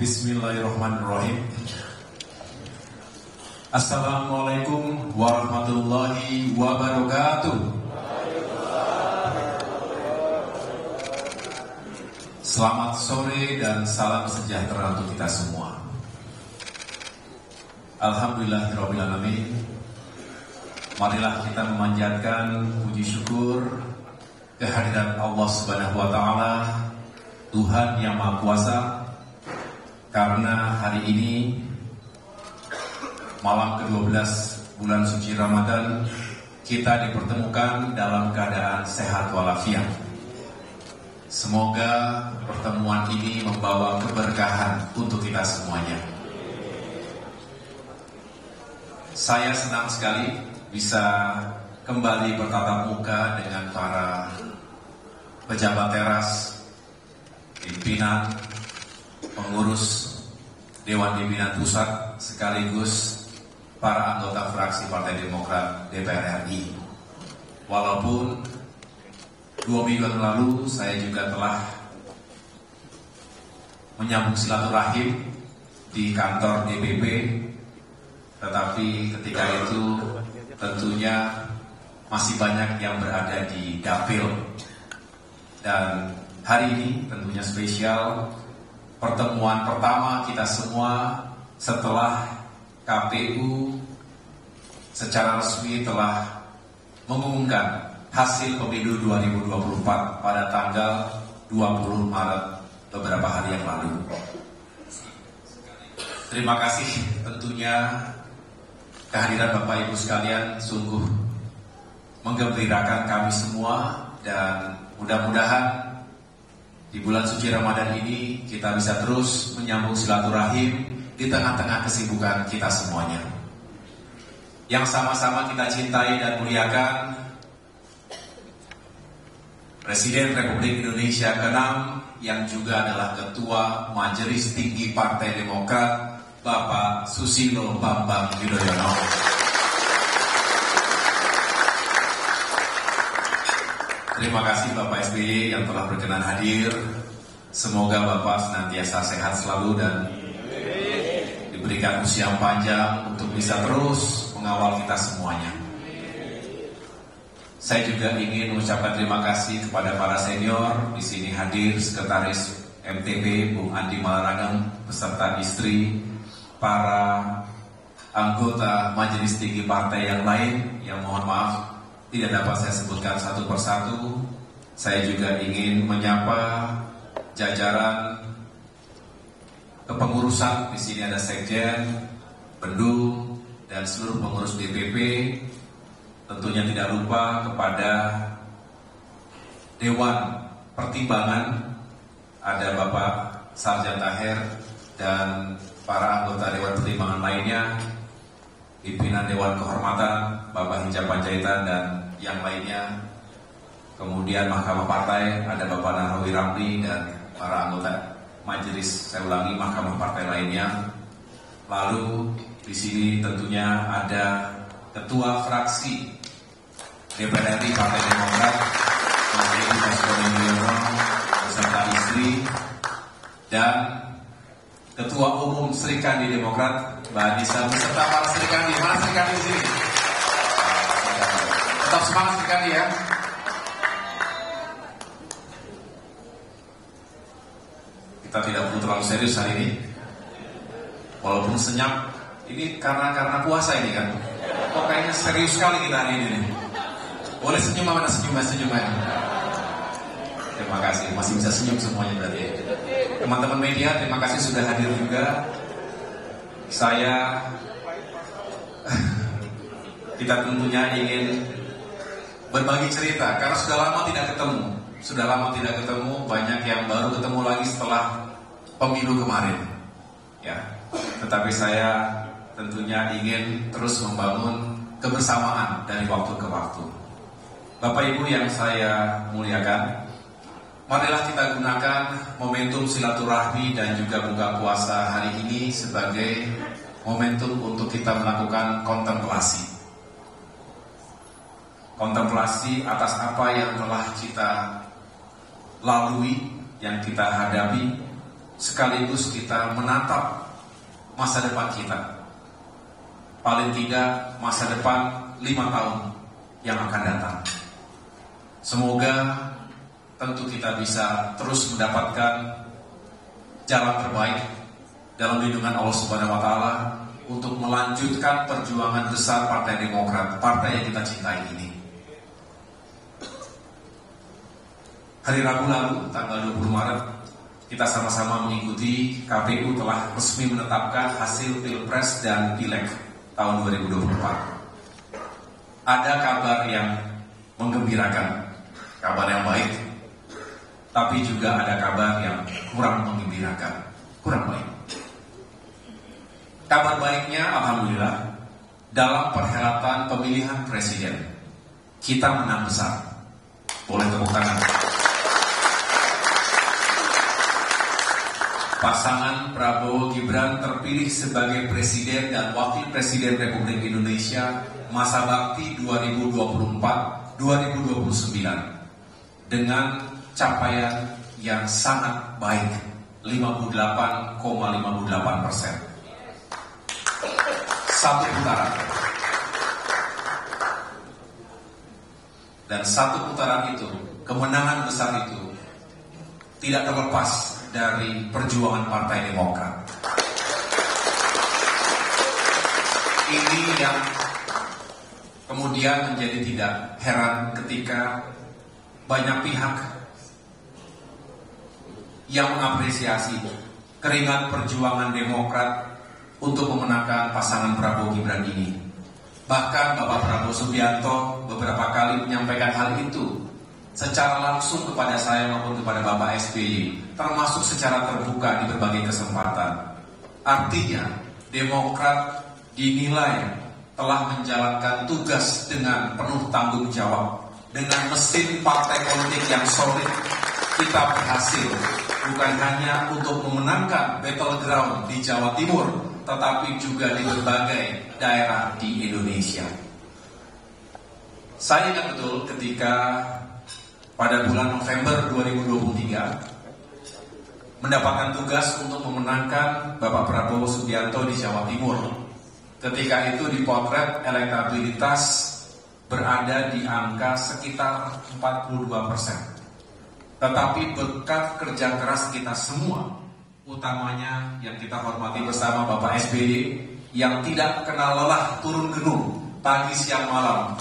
Bismillahirrahmanirrahim. Assalamualaikum warahmatullahi wabarakatuh. Selamat sore dan salam sejahtera untuk kita semua. Alhamdulillahirrahmanirrahim. Marilah kita memanjatkan puji syukur kehadirat Allah Subhanahu wa Ta'ala, Tuhan yang Maha Kuasa, karena hari ini malam ke-12 bulan suci Ramadan kita dipertemukan dalam keadaan sehat walafiat. Semoga pertemuan ini membawa keberkahan untuk kita semuanya. Saya senang sekali bisa kembali bertatap muka dengan para pejabat teras, pimpinan, pengurus Dewan Pimpinan Pusat, sekaligus para anggota fraksi Partai Demokrat DPR RI. Walaupun 2 minggu yang lalu saya juga telah menyambung silaturahim di kantor DPP, tetapi ketika itu tentunya masih banyak yang berada di dapil. Dan hari ini tentunya spesial, pertemuan pertama kita semua setelah KPU secara resmi telah mengumumkan hasil pemilu 2024 pada tanggal 20 Maret beberapa hari yang lalu. Terima kasih tentunya kehadiran Bapak Ibu sekalian sungguh menggembirakan kami semua, dan mudah-mudahan di bulan suci Ramadan ini kita bisa terus menyambung silaturahim di tengah-tengah kesibukan kita semuanya. Yang sama-sama kita cintai dan muliakan Presiden Republik Indonesia ke-6 yang juga adalah Ketua Majelis Tinggi Partai Demokrat, Bapak Susilo Bambang Yudhoyono. Terima kasih Bapak SBY yang telah berkenan hadir. Semoga Bapak senantiasa sehat selalu dan diberikan usia panjang untuk bisa terus mengawal kita semuanya. Saya juga ingin mengucapkan terima kasih kepada para senior di sini hadir, Sekretaris MTP Bung Andi Malarangeng beserta istri, para anggota Majelis Tinggi Partai yang lain yang mohon maaf tidak dapat saya sebutkan satu persatu. Saya juga ingin menyapa jajaran kepengurusan. Di sini ada Sekjen, Bendung, dan seluruh pengurus DPP. Tentunya tidak lupa kepada Dewan Pertimbangan, ada Bapak Sarjan Taher dan para anggota Dewan Pertimbangan lainnya, pimpinan Dewan Kehormatan, Bapak Hinca Panjaitan dan yang lainnya. Kemudian Mahkamah Partai, ada Bapak Nahrawi Ramli dan para anggota Majelis, saya ulangi, Mahkamah Partai lainnya. Lalu di sini tentunya ada Ketua Fraksi DPR RI Partai Demokrat, Bapak Ibu Yudhoyono beserta istri, dan Ketua Umum Sri Kandi Demokrat, Mbak Anissa beserta para Sri Kandi. Mana Sri Kandi di sini? Tetap semangat Sri Kandi ya. Kita tidak perlu terlalu serius hari ini, walaupun senyap. Ini karena puasa ini kan. Kok kayaknya serius sekali kita hari ini. Boleh senyum, mana senyum ya. Terima kasih, masih bisa senyum semuanya berarti. Teman-teman media, terima kasih sudah hadir juga. Kita tentunya ingin berbagi cerita karena sudah lama tidak ketemu, banyak yang baru ketemu lagi setelah pemilu kemarin. Ya, tetapi saya tentunya ingin terus membangun kebersamaan dari waktu ke waktu. Bapak Ibu yang saya muliakan, marilah kita gunakan momentum silaturahmi dan juga buka puasa hari ini sebagai momentum untuk kita melakukan kontemplasi. Kontemplasi atas apa yang telah kita lalui, yang kita hadapi, sekaligus kita menatap masa depan kita. Paling tidak masa depan 5 tahun yang akan datang. Semoga tentu kita bisa terus mendapatkan jalan terbaik dalam lindungan Allah Subhanahu wa Ta'ala untuk melanjutkan perjuangan besar Partai Demokrat, partai yang kita cintai ini. Hari Rabu lalu, tanggal 20 Maret, kita sama-sama mengikuti KPU telah resmi menetapkan hasil Pilpres dan Pileg tahun 2024. Ada kabar yang menggembirakan, kabar yang baik, tapi juga ada kabar yang kurang menggembirakan, kurang baik. Kabar baiknya, alhamdulillah, dalam perhelatan pemilihan presiden kita menang besar. Boleh tepuk tangan. Pasangan Prabowo Gibran terpilih sebagai Presiden dan Wakil Presiden Republik Indonesia masa bakti 2024-2029 dengan capaian yang sangat baik, 58,58%. Satu putaran. Dan satu putaran itu, kemenangan besar itu tidak terlepas dari perjuangan Partai Demokrat. Ini yang kemudian menjadi tidak heran ketika banyak pihak yang mengapresiasi keringat perjuangan Demokrat untuk memenangkan pasangan Prabowo Gibran ini. Bahkan Bapak Prabowo Subianto beberapa kali menyampaikan hal itu secara langsung kepada saya maupun kepada Bapak SBY, termasuk secara terbuka di berbagai kesempatan. Artinya, Demokrat dinilai telah menjalankan tugas dengan penuh tanggung jawab. Dengan mesin partai politik yang solid, kita berhasil bukan hanya untuk memenangkan battleground di Jawa Timur, tetapi juga di berbagai daerah di Indonesia. Saya ingat betul ketika pada bulan November 2023 mendapatkan tugas untuk memenangkan Bapak Prabowo Subianto di Jawa Timur. Ketika itu dipotret elektabilitas berada di angka sekitar 42%. Tetapi berkat kerja keras kita semua, utamanya yang kita hormati bersama Bapak SBY yang tidak kenal lelah turun gunung pagi siang malam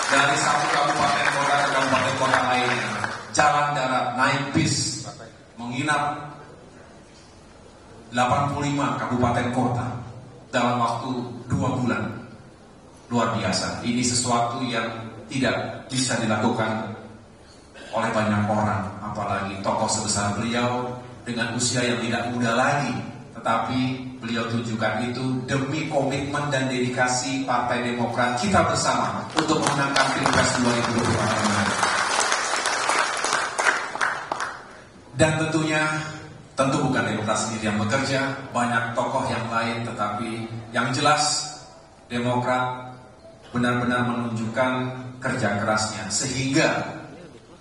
dari satu kabupaten kota ke kabupaten kota lainnya, jalan darat, naik bis, menginap 85 kabupaten kota dalam waktu 2 bulan. Luar biasa. Ini sesuatu yang tidak bisa dilakukan oleh banyak orang, apalagi tokoh sebesar beliau dengan usia yang tidak muda lagi, tetapi beliau tunjukkan itu demi komitmen dan dedikasi Partai Demokrat kita bersama untuk memenangkan Pilpres 2024. Dan tentu bukan Demokrat sendiri yang bekerja, banyak tokoh yang lain, tetapi yang jelas Demokrat benar-benar menunjukkan kerja kerasnya sehingga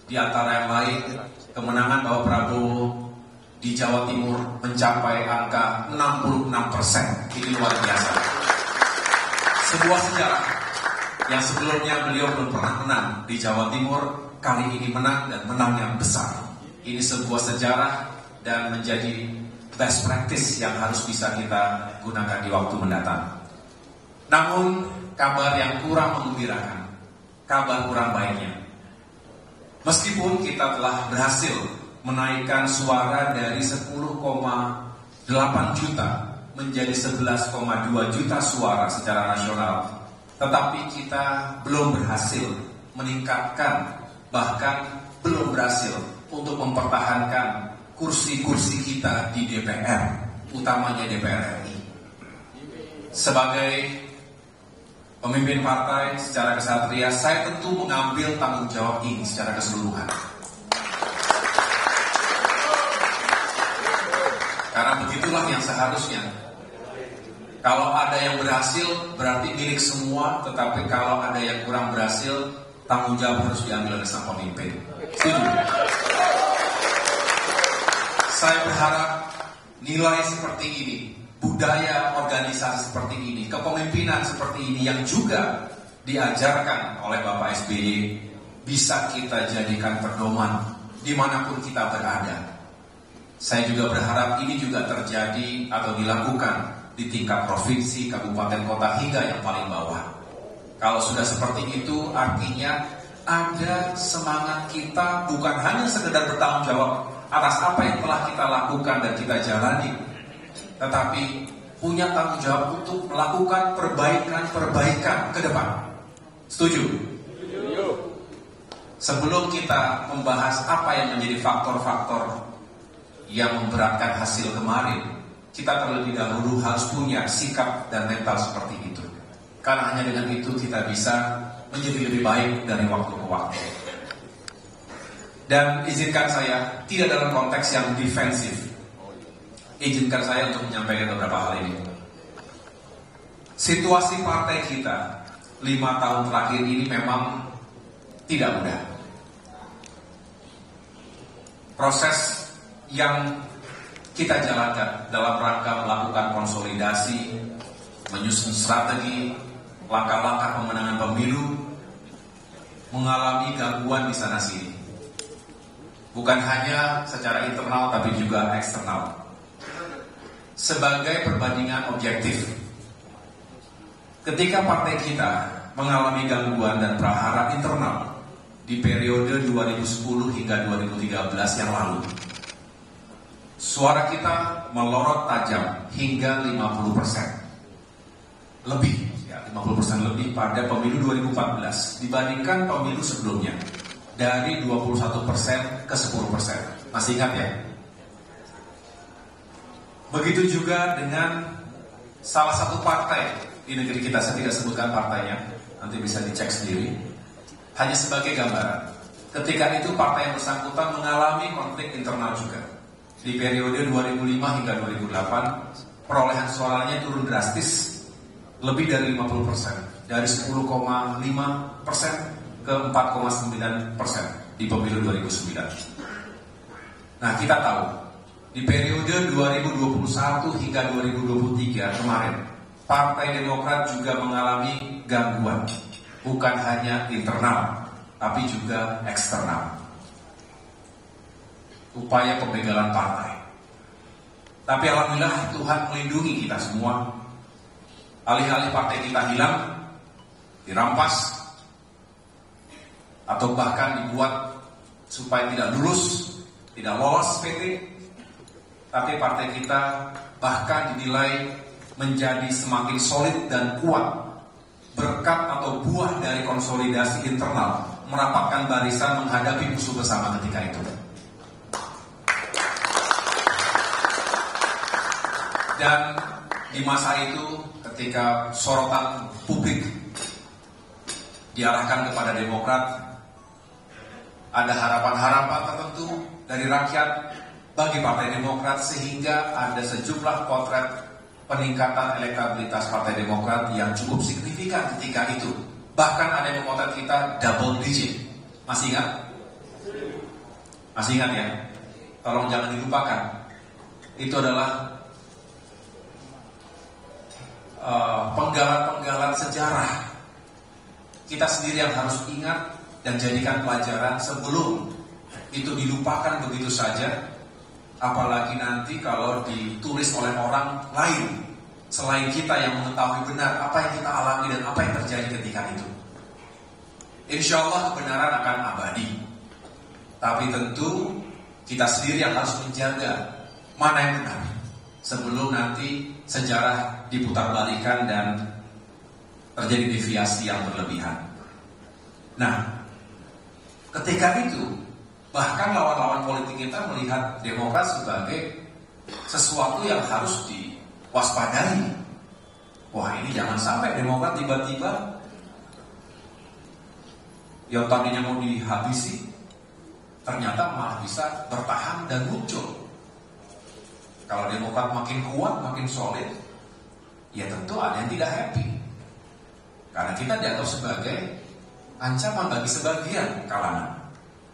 di antara yang lain kemenangan Bapak Prabowo di Jawa Timur mencapai angka 66%. Ini luar biasa. Sebuah sejarah yang sebelumnya beliau belum pernah menang di Jawa Timur, kali ini menang dan menang yang besar. Ini sebuah sejarah dan menjadi best practice yang harus bisa kita gunakan di waktu mendatang. Namun kabar yang kurang menggembirakan, kabar kurang baiknya. Meskipun kita telah berhasil menaikkan suara dari 10,8 juta menjadi 11,2 juta suara secara nasional, tetapi kita belum berhasil meningkatkan, bahkan belum berhasil untuk mempertahankan kursi-kursi kita di DPR, utamanya DPR RI. Sebagai pemimpin partai secara kesatria, saya tentu mengambil tanggung jawab ini secara keseluruhan. Karena begitulah yang seharusnya. Kalau ada yang berhasil, berarti milik semua. Tetapi kalau ada yang kurang berhasil, tanggung jawab harus diambil oleh sang pemimpin. Setuju? Saya berharap nilai seperti ini, budaya organisasi seperti ini, kepemimpinan seperti ini yang juga diajarkan oleh Bapak SBY bisa kita jadikan pedoman dimanapun kita berada. Saya juga berharap ini juga terjadi atau dilakukan di tingkat provinsi, kabupaten, kota, hingga yang paling bawah. Kalau sudah seperti itu, artinya ada semangat kita bukan hanya sekedar bertanggung jawab atas apa yang telah kita lakukan dan kita jalani, tetapi punya tanggung jawab untuk melakukan perbaikan ke depan. Setuju? Sebelum kita membahas apa yang menjadi faktor-faktor yang memberatkan hasil kemarin, kita terlebih dahulu harus punya sikap dan mental seperti itu. Karena hanya dengan itu kita bisa menjadi lebih baik dari waktu ke waktu. Dan izinkan saya, tidak dalam konteks yang defensif, izinkan saya untuk menyampaikan beberapa hal ini. Situasi partai kita 5 tahun terakhir ini memang tidak mudah. Proses yang kita jalankan dalam rangka melakukan konsolidasi, menyusun strategi, langkah-langkah pemenangan pemilu, mengalami gangguan di sana-sini. Bukan hanya secara internal tapi juga eksternal. Sebagai perbandingan objektif, ketika partai kita mengalami gangguan dan prahara internal di periode 2010 hingga 2013 yang lalu, suara kita melorot tajam hingga 50% lebih, ya 50% lebih pada pemilu 2014 dibandingkan pemilu sebelumnya, dari 21% ke 10%. Masih ingat ya? Begitu juga dengan salah satu partai di negeri kita, saya tidak sebutkan partainya, nanti bisa dicek sendiri. Hanya sebagai gambaran, ketika itu partai yang bersangkutan mengalami konflik internal juga. Di periode 2005 hingga 2008, perolehan suaranya turun drastis, lebih dari 50%, dari 10,5% ke 4,9% di pemilu 2009. Nah, kita tahu di periode 2021 hingga 2023 kemarin, Partai Demokrat juga mengalami gangguan, bukan hanya internal, tapi juga eksternal. Upaya pembegalan partai. Tapi alhamdulillah Tuhan melindungi kita semua. Alih-alih partai kita hilang, dirampas, atau bahkan dibuat supaya tidak lulus, tidak lolos PT, tapi partai kita bahkan dinilai menjadi semakin solid dan kuat berkat atau buah dari konsolidasi internal, merapatkan barisan menghadapi musuh bersama ketika itu. Dan di masa itu ketika sorotan publik diarahkan kepada Demokrat, ada harapan-harapan tertentu dari rakyat bagi Partai Demokrat, sehingga ada sejumlah potret peningkatan elektabilitas Partai Demokrat yang cukup signifikan ketika itu. Bahkan ada yang memotret kita double digit. Masih ingat? Masih ingat ya? Tolong jangan dilupakan. Itu adalah penggalan-penggalan sejarah. Kita sendiri yang harus ingat dan jadikan pelajaran sebelum itu dilupakan begitu saja, apalagi nanti kalau ditulis oleh orang lain selain kita yang mengetahui benar apa yang kita alami dan apa yang terjadi ketika itu. Insya Allah kebenaran akan abadi, tapi tentu kita sendiri yang harus menjaga mana yang benar sebelum nanti sejarah diputarbalikan dan terjadi deviasi yang berlebihan. Nah, ketika itu, bahkan lawan-lawan politik kita melihat Demokrat sebagai sesuatu yang harus diwaspadai. Wah, ini jangan sampai Demokrat tiba-tiba yang tadinya mau dihabisi, ternyata malah bisa bertahan dan muncul. Kalau Demokrat makin kuat, makin solid, ya tentu ada yang tidak happy. Karena kita dianggap sebagai ancaman bagi sebagian kalangan,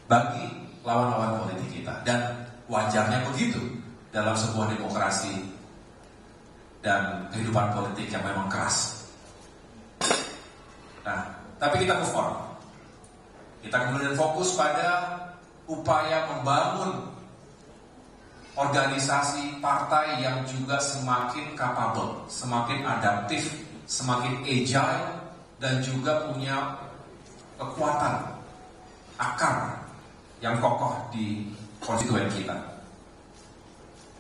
bagi lawan-lawan politik kita. Dan wajarnya begitu dalam sebuah demokrasi dan kehidupan politik yang memang keras. Nah, tapi kita move on. Kita kemudian fokus pada upaya membangun organisasi partai yang juga semakin capable, semakin adaptif, semakin agile, dan juga punya kekuatan akar yang kokoh di konstituen kita.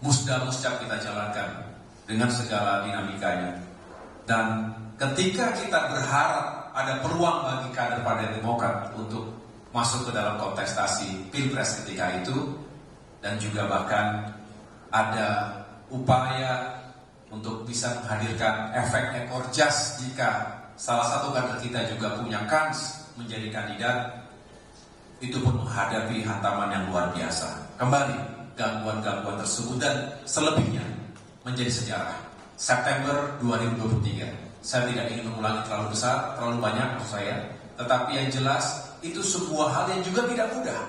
Musda-musda kita jalankan dengan segala dinamikanya. Dan ketika kita berharap ada peluang bagi kader Partai Demokrat untuk masuk ke dalam kontestasi Pilpres ketika itu, dan juga bahkan ada upaya untuk bisa menghadirkan efek ekor jas jika salah satu kader kita juga punya kans menjadi kandidat, itu pun menghadapi hantaman yang luar biasa. Kembali gangguan-gangguan tersebut dan selebihnya menjadi sejarah. September 2023. Saya tidak ingin mengulangi terlalu besar, terlalu banyak maksud saya. Tetapi yang jelas itu sebuah hal yang juga tidak mudah.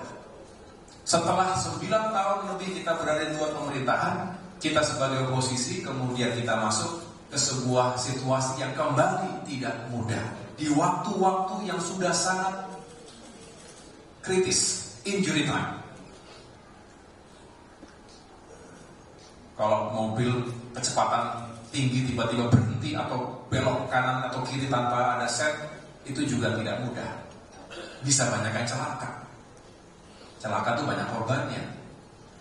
Setelah 9 tahun lebih kita berada di luar pemerintahan, kita sebagai oposisi kemudian kita masuk ke sebuah situasi yang kembali tidak mudah. Di waktu-waktu yang sudah sangat kritis, injury time. Kalau mobil kecepatan tinggi tiba-tiba berhenti atau belok kanan atau kiri tanpa ada set, itu juga tidak mudah. Bisa banyak yang celaka. Celaka itu banyak korbannya.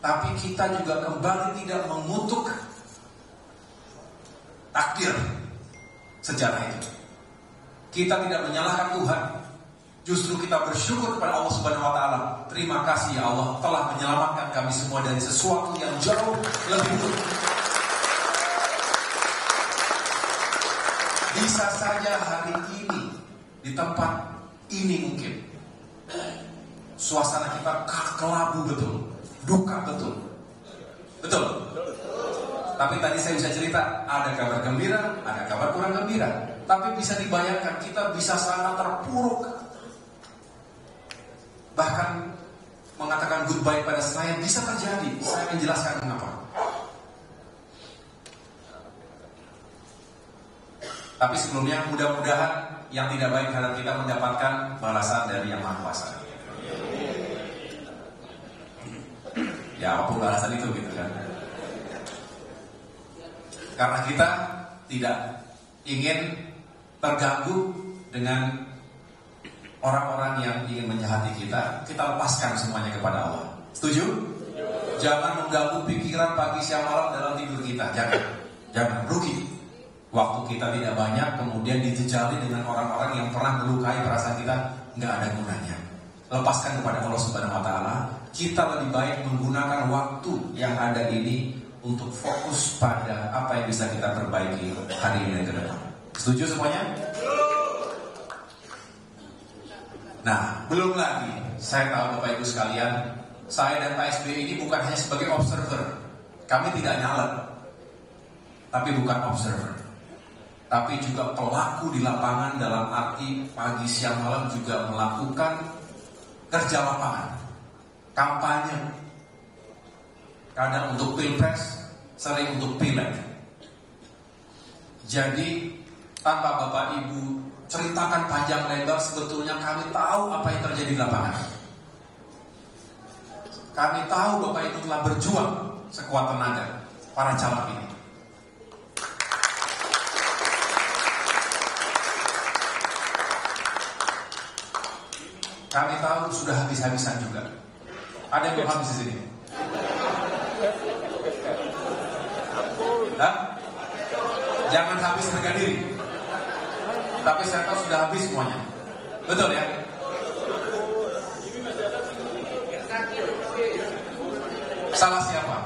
Tapi kita juga kembali tidak mengutuk takdir sejarah itu. Kita tidak menyalahkan Tuhan. Justru kita bersyukur kepada Allah Subhanahu wa taala. Terima kasih ya Allah telah menyelamatkan kami semua dari sesuatu yang jauh lebih buruk. Bisa saja hari ini di tempat ini mungkin suasana kita kelabu betul, duka betul. Betul. Tapi tadi saya bisa cerita, ada kabar gembira, ada kabar kurang gembira. Tapi bisa dibayangkan kita bisa sangat terpuruk. Bahkan mengatakan goodbye pada saya bisa terjadi. Saya menjelaskan mengapa. Tapi sebelumnya mudah-mudahan yang tidak baik terhadap kita mendapatkan balasan dari Yang Maha Kuasa. Ya apapun balasan itu gitu kan. Karena kita tidak ingin terganggu dengan orang-orang yang ingin menjahati kita, kita lepaskan semuanya kepada Allah. Setuju? Jangan mengganggu pikiran pagi siang malam dalam tidur kita. Jangan rugi. Waktu kita tidak banyak, kemudian dijejali dengan orang-orang yang pernah melukai perasaan kita, nggak ada gunanya. Lepaskan kepada Allah Subhanahu wa taala. Kita lebih baik menggunakan waktu yang ada ini untuk fokus pada apa yang bisa kita perbaiki hari ini dan ke depan. Setuju semuanya? Nah, belum lagi, saya tahu Bapak Ibu sekalian, saya dan Pak SBY ini bukan hanya sebagai observer. Kami tidak nyalek, tapi bukan observer. Tapi juga pelaku di lapangan dalam arti pagi siang malam juga melakukan kerja lapangan, kampanye. Kadang untuk pilpres, sering untuk pileg. Jadi tanpa Bapak Ibu ceritakan panjang lebar, sebetulnya kami tahu apa yang terjadi di lapangan. Kami tahu Bapak Ibu telah berjuang sekuat tenaga para caleg ini. Kami tahu sudah habis-habisan juga. Ada yang belum habis di sini? Hah? Jangan habis harga diri. Tapi saya tahu sudah habis semuanya. Betul ya? Salah siapa?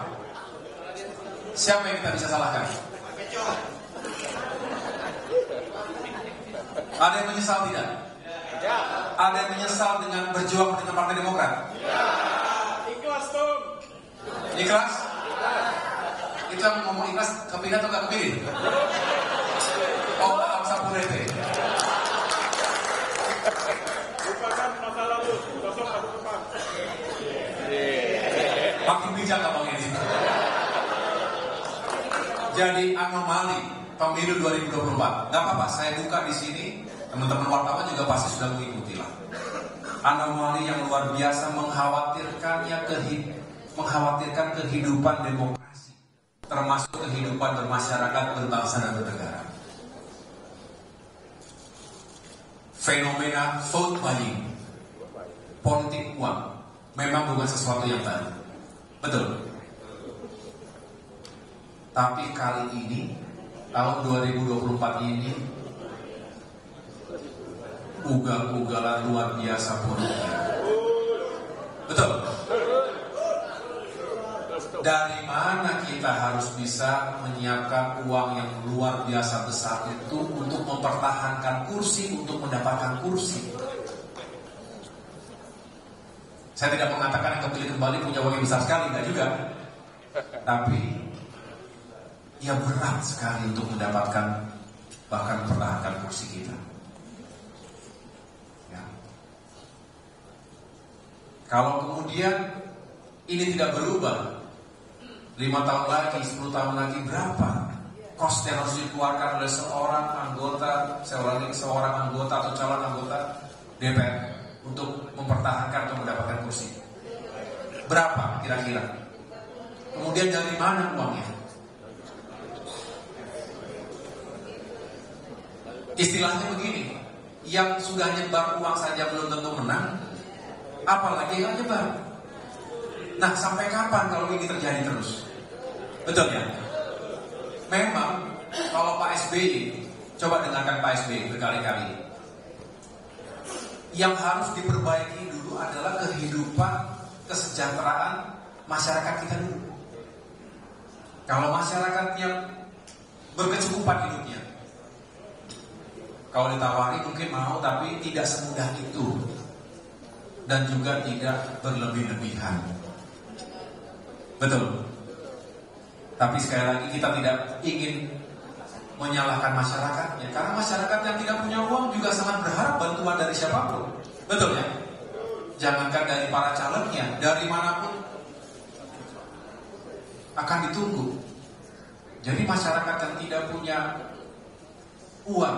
Siapa yang kita bisa salahkan? Ada yang menyesal tidak? Ya. Ada yang menyesal dengan berjuang dengan Partai Demokrat? Ya. Ikhlas tuh. Ikhlas? Itu yang ngomong ikhlas kepilih atau gak kepilih? Oh, maaf sapurete. Lupakan masa lalu, besok masa depan. Makin bijak jadi anomali pemilu 2024. Nggak apa-apa, saya buka di sini. Teman-teman wartawan juga pasti sudah mengikuti lah. Anomali yang luar biasa mengkhawatirkan kehidupan demokrasi, termasuk kehidupan bermasyarakat, berbangsa dan bernegara. Fenomena vote buying, politik uang, memang bukan sesuatu yang baru. Betul. Tapi kali ini, tahun 2024 ini, ugal-ugalan luar biasa politiknya. Betul. Dari mana kita harus bisa menyiapkan uang yang luar biasa besar itu untuk mempertahankan kursi, untuk mendapatkan kursi? Saya tidak mengatakan yang kepilih kembali punya uang yang besar sekali, enggak juga. Tapi ya berat sekali untuk mendapatkan, bahkan mempertahankan kursi kita. Ya. Kalau kemudian ini tidak berubah, 5 tahun lagi, 10 tahun lagi, berapa cost yang harus dikeluarkan oleh seorang anggota atau calon anggota DPR untuk mempertahankan atau mendapatkan kursi? Berapa kira-kira? Kemudian dari mana uangnya? Istilahnya begini, yang sudah nyebar uang saja belum tentu menang, apalagi yang nyebar. Nah, sampai kapan kalau ini terjadi terus? Betul ya? Memang kalau Pak SBY, coba dengarkan Pak SBY berkali-kali, yang harus diperbaiki dulu adalah kehidupan, kesejahteraan masyarakat kita dulu. Kalau masyarakatnya berkecukupan hidupnya, kalau ditawari mungkin mau, tapi tidak semudah itu, dan juga tidak berlebih-lebihan. Betul. Tapi sekali lagi kita tidak ingin menyalahkan masyarakatnya, karena masyarakat yang tidak punya uang juga sangat berharap bantuan dari siapapun. Betul ya? Jangankan dari para calegnya, dari manapun akan ditunggu. Jadi masyarakat yang tidak punya uang,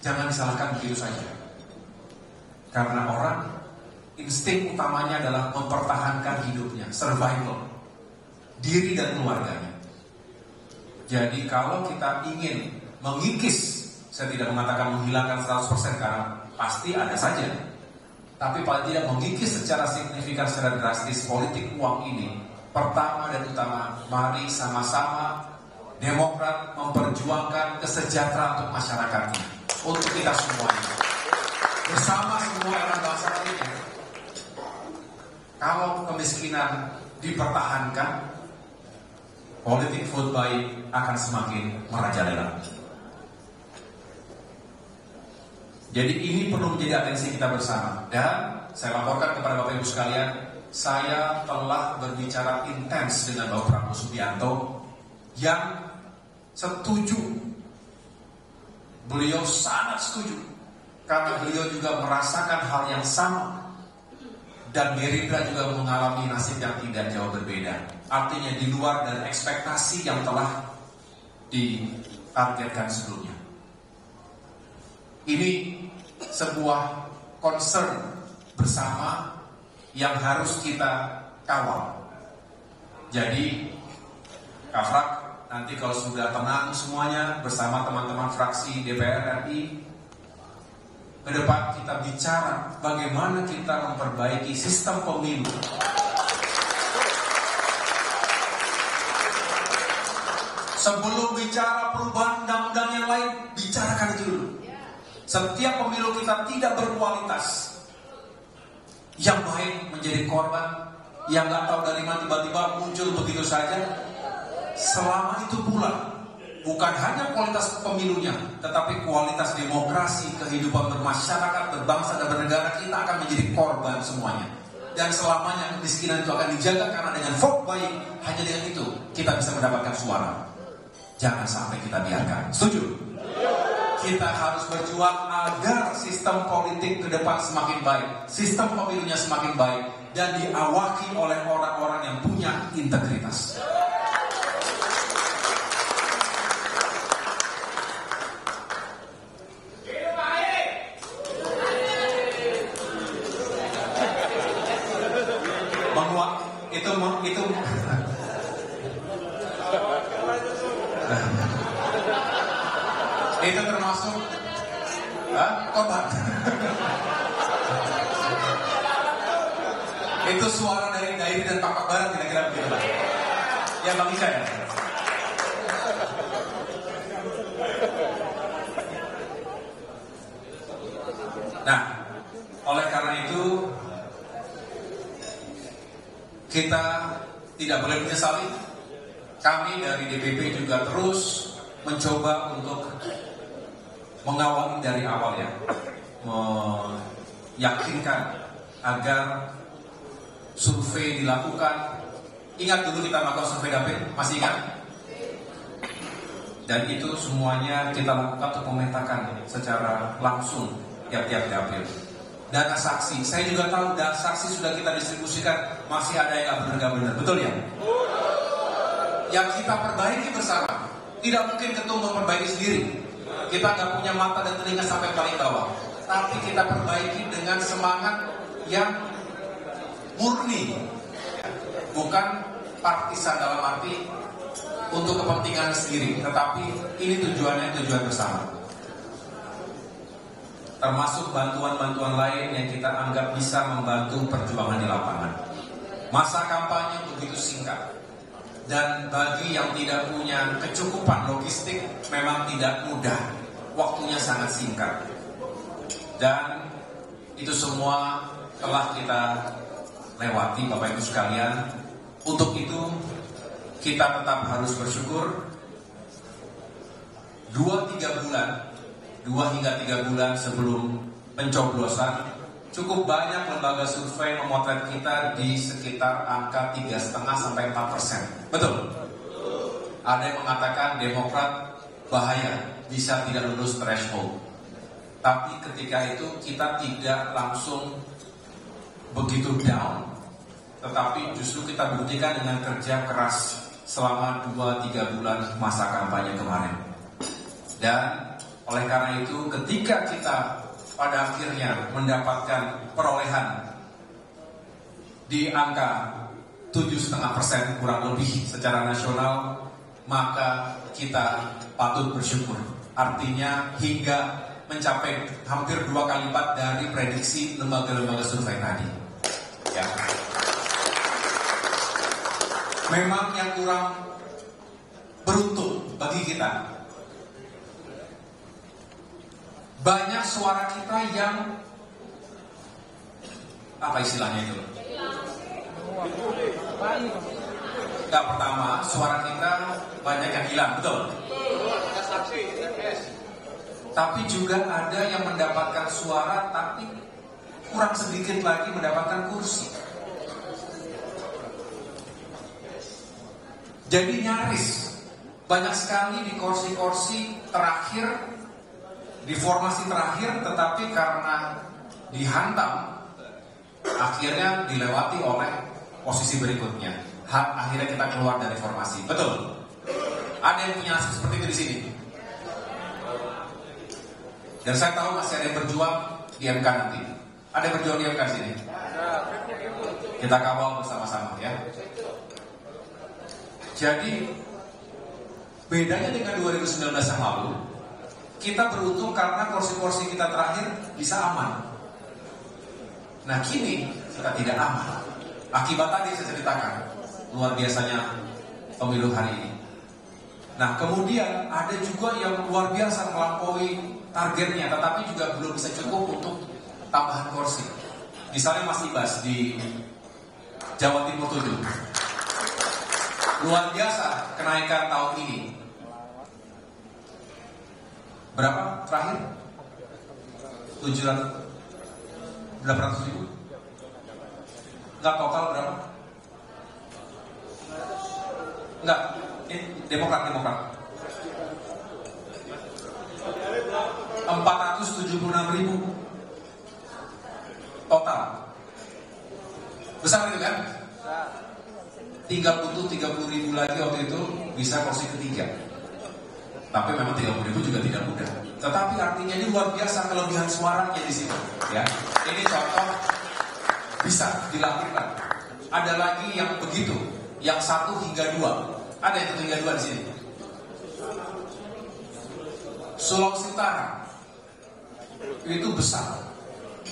jangan disalahkan begitu saja. Karena orang insting utamanya adalah mempertahankan hidupnya, survival, diri dan keluarganya. Jadi kalau kita ingin mengikis, saya tidak mengatakan menghilangkan 100% karena pasti ada saja, tapi paling tidak mengikis secara signifikan, secara drastis politik uang ini, pertama dan utama, mari sama-sama Demokrat memperjuangkan kesejahteraan untuk masyarakatnya, untuk kita semuanya, bersama semua orang bangsa lainnya. Kalau kemiskinan dipertahankan, politik vote buying akan semakin merajalela. Jadi ini perlu menjadi atensi kita bersama. Dan saya laporkan kepada Bapak Ibu sekalian, saya telah berbicara intens dengan Bapak Prabowo Subianto yang setuju. Beliau sangat setuju karena beliau juga merasakan hal yang sama. Dan Gerindra juga mengalami nasib yang tidak jauh berbeda. Artinya di luar dari ekspektasi yang telah ditargetkan sebelumnya. Ini sebuah concern bersama yang harus kita kawal. Jadi Kafrak, nanti kalau sudah tenang semuanya bersama teman-teman fraksi DPR RI, ke depan kita bicara bagaimana kita memperbaiki sistem pemilu. Sebelum bicara perubahan undang-undang yang lain, bicarakan itu dulu. Setiap pemilu kita tidak berkualitas, yang baik menjadi korban, yang nggak tahu dari mana tiba-tiba muncul begitu saja. Selama itu pula, bukan hanya kualitas pemilunya, tetapi kualitas demokrasi, kehidupan bermasyarakat, berbangsa dan bernegara kita akan menjadi korban semuanya. Dan selamanya kemiskinan itu akan dijaga karena dengan vote buying, hanya dengan itu kita bisa mendapatkan suara. Jangan sampai kita biarkan. Setuju? Kita harus berjuang agar sistem politik ke depan semakin baik, sistem pemilunya semakin baik, dan diawaki oleh orang-orang yang punya integritas. Itu termasuk korban. Itu suara dari Dairi dan Pak Barat kira-kira begitu lah. Ya Bang Ica ya. Nah, oleh karena itu kita tidak boleh menyesali. Kami dari DPP juga terus mencoba untuk mengawali dari awal ya, meyakinkan agar survei dilakukan. Ingat dulu kita melakukan survei dapil, masih ingat? Dan itu semuanya kita lakukan untuk memetakan secara langsung tiap-tiap dapil. Data saksi, saya juga tahu data saksi sudah kita distribusikan, masih ada yang benar-benar, betul ya? Yang kita perbaiki bersama. Tidak mungkin ketua memperbaiki sendiri. Kita nggak punya mata dan telinga sampai paling bawah. Tapi kita perbaiki dengan semangat yang murni, bukan partisan dalam arti untuk kepentingan sendiri, tetapi ini tujuan bersama. Termasuk bantuan-bantuan lain yang kita anggap bisa membantu perjuangan di lapangan. Masa kampanye begitu singkat, dan bagi yang tidak punya kecukupan logistik memang tidak mudah, waktunya sangat singkat. Dan itu semua telah kita lewati Bapak Ibu sekalian. Untuk itu kita tetap harus bersyukur. 2 hingga 3 bulan sebelum pencoblosan, cukup banyak lembaga survei memotret kita di sekitar angka 3,5 sampai 4%. Betul? Ada yang mengatakan Demokrat bahaya, bisa tidak lulus threshold. Tapi ketika itu kita tidak langsung begitu down, tetapi justru kita buktikan dengan kerja keras selama 2-3 bulan masa kampanye kemarin. Dan oleh karena itu ketika kita pada akhirnya mendapatkan perolehan di angka 7,5% kurang lebih secara nasional, maka kita patut bersyukur. Artinya hingga mencapai hampir 2 kali lipat dari prediksi lembaga-lembaga survei tadi. Ya. Memang yang kurang beruntung bagi kita, banyak suara kita yang apa istilahnya itu? Enggak, pertama suara kita banyak yang hilang, betul? Tapi juga ada yang mendapatkan suara tapi kurang sedikit lagi mendapatkan kursi. Jadi nyaris banyak sekali di kursi-kursi terakhir, di formasi terakhir, tetapi karena dihantam akhirnya dilewati oleh posisi berikutnya. Akhirnya kita keluar dari formasi. Betul? Ada yang punya nasib seperti itu di sini. Dan saya tahu masih ada yang berjuang di MK nanti. Ada yang berjuang di MK sini. Kita kawal bersama-sama ya. Jadi bedanya dengan 2019 yang lalu, kita beruntung karena kursi-kursi kita terakhir bisa aman. Nah kini kita tidak aman. Akibat tadi saya ceritakan, luar biasanya pemilu hari ini. Nah kemudian ada juga yang luar biasa melampaui targetnya, tetapi juga belum bisa cukup untuk tambahan kursi. Misalnya Mas Ibas di Jawa Timur 7. Luar biasa kenaikan tahun ini. Berapa terakhir? 800 ribu? Enggak, total berapa? Enggak, ini Demokrat 476 ribu total. Besar itu kan? Tinggal butuh 30 ribu lagi waktu itu bisa kursi ketiga. Tapi memang 30 ribu juga tidak mudah. Tetapi artinya ini luar biasa kelebihan suaranya di sini. Ya, ini contoh bisa dilakukan. Ada lagi yang begitu, yang 1 hingga 2. Ada yang 1 hingga 2 di sini. Sulawesi Utara itu besar,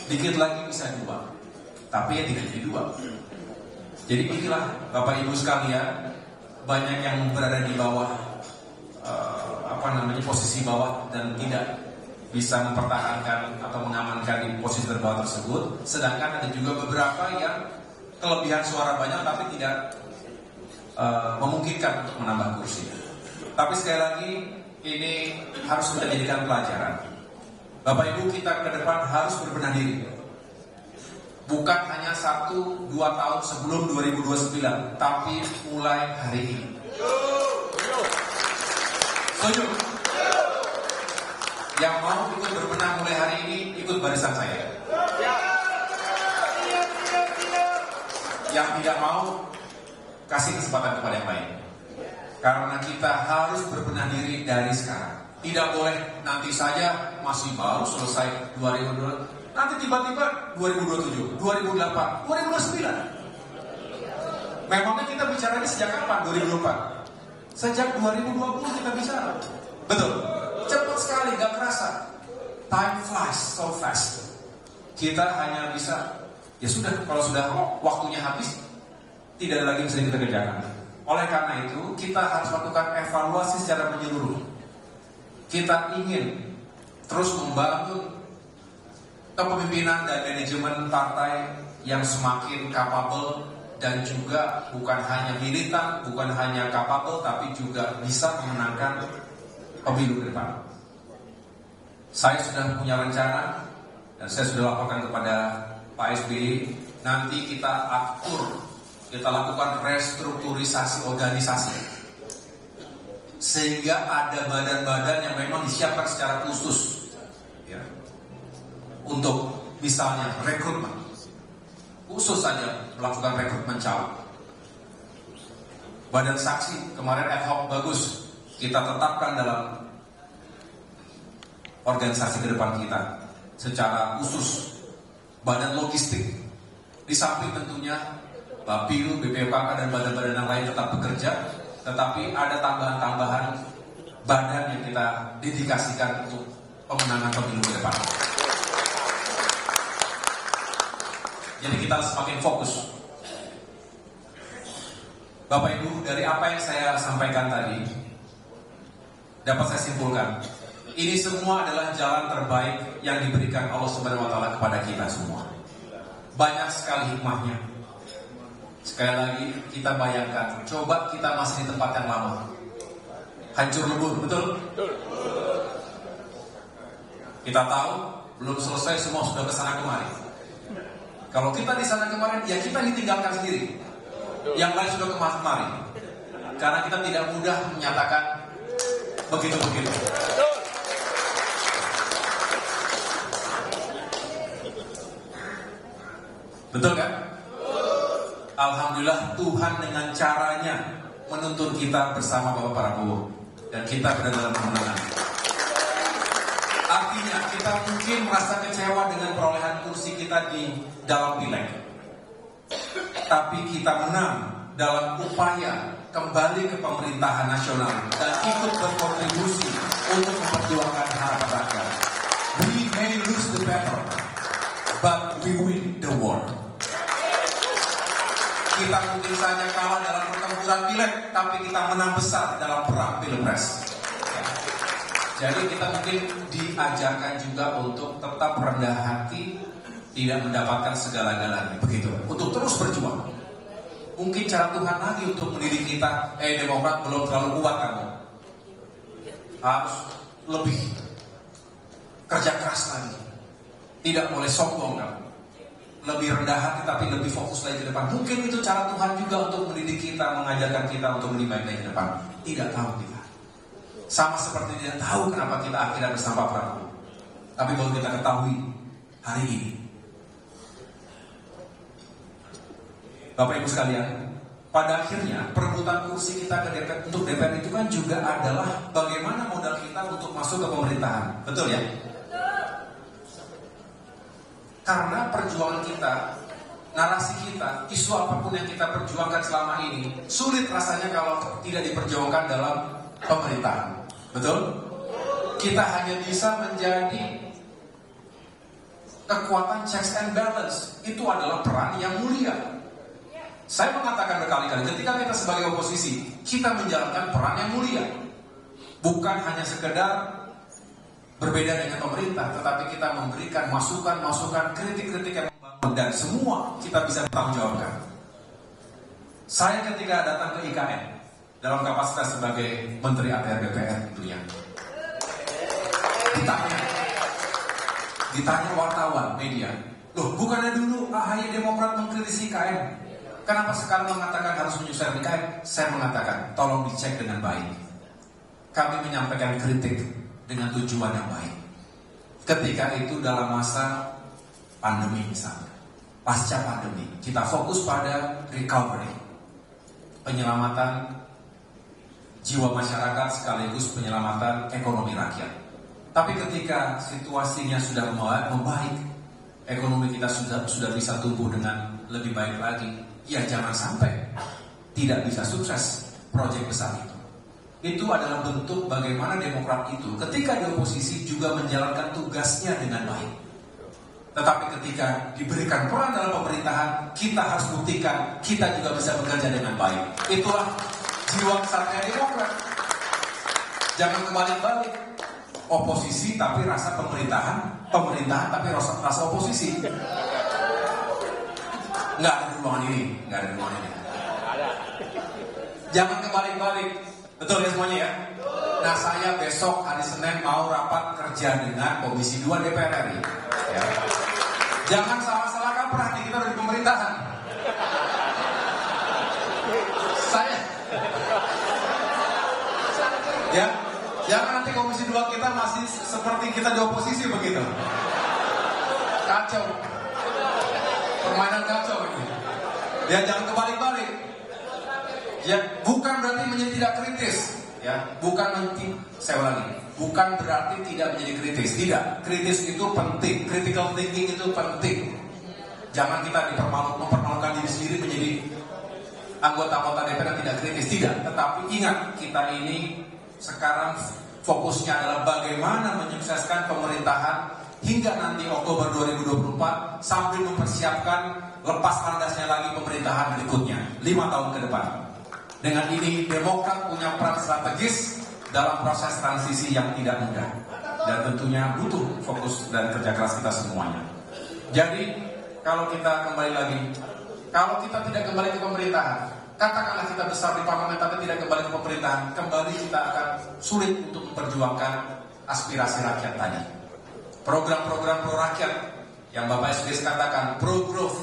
dikit lagi bisa 2, tapi ya tidak jadi 2. Jadi inilah Bapak Ibu sekalian, banyak yang berada di bawah posisi bawah dan tidak bisa mempertahankan atau mengamankan di posisi terbawah tersebut. Sedangkan ada juga beberapa yang kelebihan suara banyak tapi tidak memungkinkan untuk menambah kursi. Tapi sekali lagi ini harus kita jadikan pelajaran. Bapak Ibu, kita ke depan harus berbenah diri. Bukan hanya 1-2 tahun sebelum 2029, tapi mulai hari ini. Setuju? Yang mau ikut berbenah mulai hari ini, ikut barisan saya. Yang tidak mau, kasih kesempatan kepada yang lain. Karena kita harus berbenah diri dari sekarang. Tidak boleh nanti saja, masih baru selesai 2022, nanti tiba-tiba 2027, 2028, 2029. Memangnya kita bicara ini sejak kapan? 2024. Sejak 2020 kita bicara. Betul. Cepat sekali, gak kerasa. Time flies so fast. Kita hanya bisa, ya sudah, kalau sudah waktunya habis, tidak ada lagi yang bisa kita kerjakan. Oleh karena itu, kita harus lakukan evaluasi secara menyeluruh. Kita ingin terus membangun kepemimpinan dan manajemen partai yang semakin capable dan juga bukan hanya militan, bukan hanya capable, tapi juga bisa memenangkan pemilu ke depan. Saya sudah punya rencana dan saya sudah laporkan kepada Pak SBY. Nanti kita atur, kita lakukan restrukturisasi organisasi, sehingga ada badan-badan yang memang disiapkan secara khusus, ya, untuk misalnya rekrutmen, khusus saja melakukan rekrutmen caleg. Badan saksi kemarin ad hoc bagus, kita tetapkan dalam organisasi ke depan kita secara khusus. Badan logistik, di samping tentunya Bapil, BPOKK dan badan-badan yang lain tetap bekerja, tetapi ada tambahan-tambahan badan yang kita dedikasikan untuk pemenangan pemilu ke depan. Jadi kita semakin fokus. Bapak Ibu, dari apa yang saya sampaikan tadi, dapat saya simpulkan, ini semua adalah jalan terbaik yang diberikan Allah Subhanahu wa Ta'ala kepada kita semua. Banyak sekali hikmahnya. Sekali lagi kita bayangkan, coba kita masih di tempat yang lama, hancur lebur, betul? Kita tahu belum selesai, semua sudah kesana kemari. Kalau kita di sana kemarin, ya kita ditinggalkan sendiri. Yang lain sudah kemari. Karena kita tidak mudah menyatakan begitu-begitu. Betul kan? Alhamdulillah Tuhan dengan caranya menuntun kita bersama Bapak Prabowo, dan kita berada dalam kemenangan. Artinya kita mungkin merasa kecewa dengan perolehan kursi kita di dalam pileg, tapi kita menang dalam upaya kembali ke pemerintahan nasional dan ikut berkontribusi untuk memperjuangkan harapan rakyat. We may lose the battle, but we win the war. Kita mungkin saja kalah dalam pertempuran pileg, tapi kita menang besar dalam perang pilpres. Jadi kita mungkin diajarkan juga untuk tetap rendah hati, tidak mendapatkan segala-galanya, begitu. Untuk terus berjuang. Mungkin cara Tuhan lagi untuk mendidik kita, Demokrat belum terlalu kuat kamu. Harus lebih kerja keras lagi. Tidak boleh sombong kamu. Lebih rendah hati tapi lebih fokus lagi ke depan. Mungkin itu cara Tuhan juga untuk mendidik kita, mengajarkan kita untuk lebih baik lagi ke depan. Tidak tahu kita. Sama seperti tidak tahu kenapa kita akhirnya bersama Prabowo. Tapi baru kita ketahui hari ini. Bapak Ibu sekalian, pada akhirnya perebutan kursi kita ke DPR, untuk DPR itu kan juga adalah bagaimana modal kita untuk masuk ke pemerintahan. Betul ya? Karena perjuangan kita, narasi kita, isu apapun yang kita perjuangkan selama ini, sulit rasanya kalau tidak diperjuangkan dalam pemerintahan. Betul? Kita hanya bisa menjadi kekuatan checks and balance. Itu adalah peran yang mulia. Saya mengatakan berkali-kali, ketika kita sebagai oposisi, kita menjalankan peran yang mulia. Bukan hanya sekedar berbeda dengan pemerintah, tetapi kita memberikan masukan-masukan, kritik-kritik yang membangun, dan semua kita bisa bertanggung jawabkan. Saya ketika datang ke IKN dalam kapasitas sebagai Menteri ATR BPR tentunya, ditanya wartawan, media, loh bukannya dulu AHY Demokrat mengkritisi IKN, kenapa sekarang mengatakan harus menyusun IKN? Saya mengatakan, tolong dicek dengan baik. Kami menyampaikan kritik dengan tujuan yang baik. Ketika itu dalam masa pandemi misalnya, pasca pandemi, kita fokus pada recovery, penyelamatan jiwa masyarakat sekaligus penyelamatan ekonomi rakyat. Tapi ketika situasinya sudah membaik, ekonomi kita sudah bisa tumbuh dengan lebih baik lagi, ya jangan sampai tidak bisa sukses proyek besar itu. Itu adalah bentuk bagaimana Demokrat itu ketika di oposisi juga menjalankan tugasnya dengan baik. Tetapi ketika diberikan peran dalam pemerintahan, kita harus buktikan kita juga bisa bekerja dengan baik. Itulah jiwa besarnya Demokrat. Jangan kembali-balik. Oposisi tapi rasa pemerintahan, pemerintahan tapi rasa oposisi. Nggak ada di ruangan ini, nggak ada di ruangan ini. Jangan kembali-balik. Betul ya semuanya ya? Nah saya besok hari Senin mau rapat kerja dengan Komisi 2 DPR RI ya. Jangan salah-salah kaprah nih, kita udah di pemerintahan. Saya ya, jangan nanti Komisi 2 kita masih seperti kita di oposisi begitu. Kacau. Permainan kacau ini. Ya jangan kebalik-balik. Ya, bukan berarti menjadi tidak kritis, ya, bukan saya ulangi, bukan berarti tidak menjadi kritis, tidak. Kritis itu penting, critical thinking itu penting. Jangan kita mempermalukan diri sendiri menjadi anggota-anggota DPR yang tidak kritis, tidak. Tetapi ingat, kita ini sekarang fokusnya adalah bagaimana menyukseskan pemerintahan hingga nanti Oktober 2024 sambil mempersiapkan lepas landasnya lagi pemerintahan berikutnya 5 tahun ke depan. Dengan ini Demokrat punya peran strategis dalam proses transisi yang tidak mudah dan tentunya butuh fokus dan kerja keras kita semuanya. Jadi kalau kita kembali lagi, kalau kita tidak kembali ke pemerintahan, katakanlah kita besar di parlemen tapi tidak kembali ke pemerintahan, kembali kita akan sulit untuk memperjuangkan aspirasi rakyat tadi. Program-program pro rakyat yang Bapak SBY katakan, pro growth,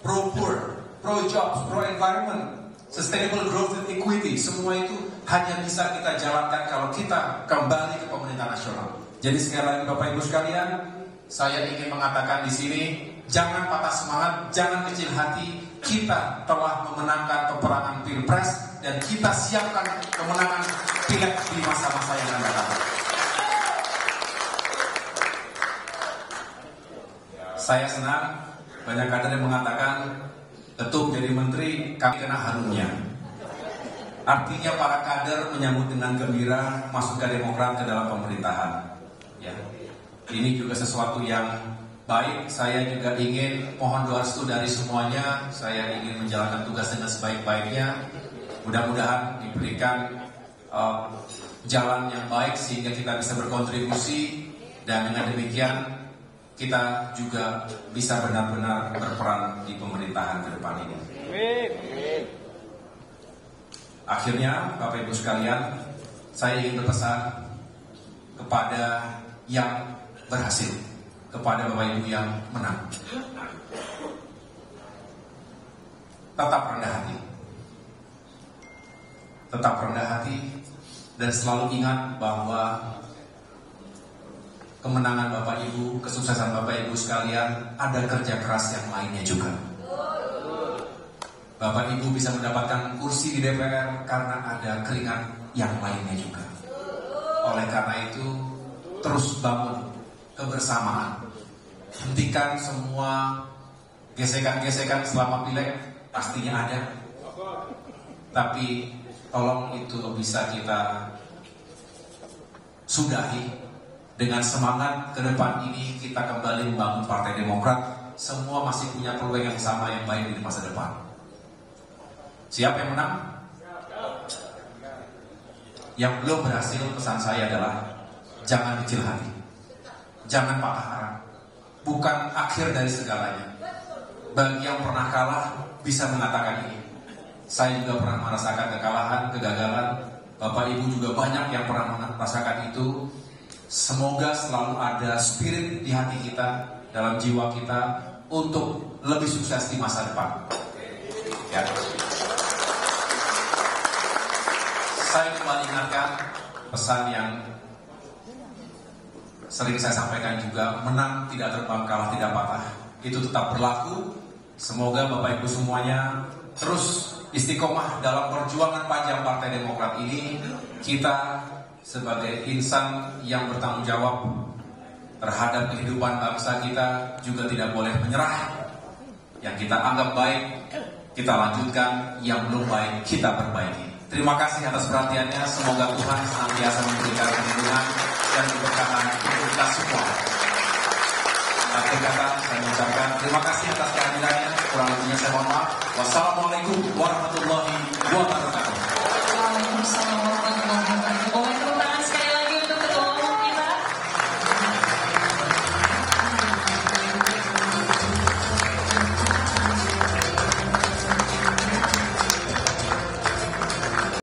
pro poor, pro jobs, pro environment, sustainable growth and equity, semua itu hanya bisa kita jalankan kalau kita kembali ke pemerintah nasional. Jadi sekali lagi Bapak Ibu sekalian, saya ingin mengatakan di sini, jangan patah semangat, jangan kecil hati. Kita telah memenangkan peperangan Pilpres dan kita siapkan kemenangan pileg di masa-masa yang akan datang. Saya senang banyak kader yang mengatakan, Ketum jadi menteri, kami kena harumnya. Artinya para kader menyambut dengan gembira masuk ke Demokrat ke dalam pemerintahan. Ya, ini juga sesuatu yang baik. Saya juga ingin mohon doa restu dari semuanya. Saya ingin menjalankan tugas dengan sebaik-baiknya. Mudah-mudahan diberikan jalan yang baik sehingga kita bisa berkontribusi dan dengan demikian kita juga bisa benar-benar berperan di pemerintahan ke depan ini. Akhirnya, Bapak Ibu sekalian, saya ingin berpesan kepada yang berhasil, kepada Bapak Ibu yang menang. Tetap rendah hati. Tetap rendah hati dan selalu ingat bahwa kemenangan Bapak Ibu, kesuksesan Bapak Ibu sekalian, ada kerja keras yang lainnya juga. Bapak Ibu bisa mendapatkan kursi di DPR karena ada keringat yang lainnya juga. Oleh karena itu, terus bangun kebersamaan. Hentikan semua gesekan-gesekan selama pileg, pastinya ada. Tapi tolong itu bisa kita sudahi. Dengan semangat ke depan ini kita kembali membangun Partai Demokrat. Semua masih punya peluang yang sama yang baik di masa depan. Siapa yang menang? Yang belum berhasil, pesan saya adalah jangan kecil hati, jangan patah arang. Bukan akhir dari segalanya. Bagi yang pernah kalah bisa mengatakan ini. Saya juga pernah merasakan kekalahan, kegagalan. Bapak Ibu juga banyak yang pernah merasakan itu. Semoga selalu ada spirit di hati kita, dalam jiwa kita, untuk lebih sukses di masa depan. Ya. Saya kembali ingatkan pesan yang sering saya sampaikan juga, menang tidak terbang, kalah tidak patah. Itu tetap berlaku. Semoga Bapak Ibu semuanya terus istiqomah dalam perjuangan panjang Partai Demokrat ini. Kita sebagai insan yang bertanggung jawab terhadap kehidupan bangsa kita juga tidak boleh menyerah. Yang kita anggap baik, kita lanjutkan. Yang belum baik, kita perbaiki. Terima kasih atas perhatiannya. Semoga Tuhan senantiasa memberikan perlindungan dan keberkahan untuk kita semua. Akhir kata, saya mengucapkan terima kasih atas kehadirannya. Kurang lebihnya saya mohon maaf. Wassalamualaikum warahmatullahi wabarakatuh.